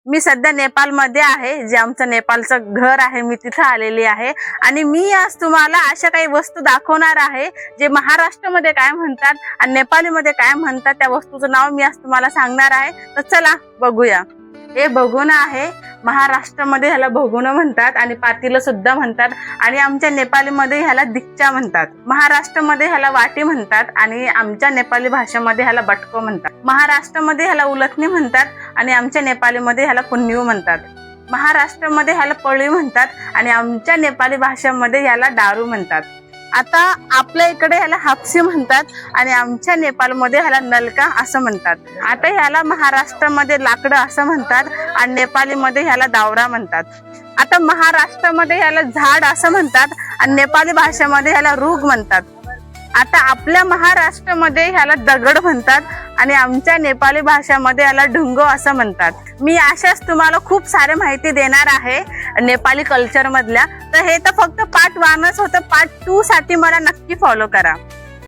मी सध्या नेपाळमध्ये आहे, जे आमचं नेपाळचं घर आहे, मी तिथे आलेली आहे आणि मी आज तुम्हाला अशा काही वस्तू दाखवणार आहे जे महाराष्ट्रामध्ये काय म्हणतात आणि नेपाळीमध्ये काय म्हणतात, त्या वस्तूचं नाव मी आज तुम्हाला सांगणार आहे। तर चला बघूया। हे भगोना आहे, महाराष्ट्रामध्ये ह्याला भगोना म्हणतात आणि पातेलं सुद्धा म्हणतात आणि आमच्या नेपाळीमध्ये ह्याला दिक्चा म्हणतात। महाराष्ट्रामध्ये ह्याला वाटी म्हणतात आणि आमच्या नेपाळी भाषेमध्ये ह्याला बटको म्हणतात। महाराष्ट्रामध्ये ह्याला उलथणी म्हणतात आणि आमच्या नेपाळीमध्ये ह्याला पुन्निव म्हणतात। महाराष्ट्रामध्ये ह्याला पळी म्हणतात आणि आमच्या नेपाळी भाषेमध्ये ह्याला दारू म्हणतात। आता आपल्या इकडे ह्याला हापसी म्हणतात आणि आमच्या नेपाळमध्ये ह्याला नलका असं म्हणतात। आता ह्याला महाराष्ट्रामध्ये लाकडं असं म्हणतात आणि नेपाळीमध्ये ह्याला दावरा म्हणतात। आता महाराष्ट्रामध्ये ह्याला झाड असं म्हणतात आणि नेपाळी भाषेमध्ये ह्याला रूग म्हणतात। आता आपल्या महाराष्ट्रामध्ये ह्याला दगड म्हणतात आणि आमच्या नेपाळी भाषेमध्ये ह्याला ढुंगो असं म्हणतात। मी अशाच तुम्हाला खूप सारे माहिती देणार आहे नेपाळी कल्चर मधल्या। तर हे तर फक्त पार्ट 1च होतं, पार्ट 2 साठी मला नक्की फॉलो करा।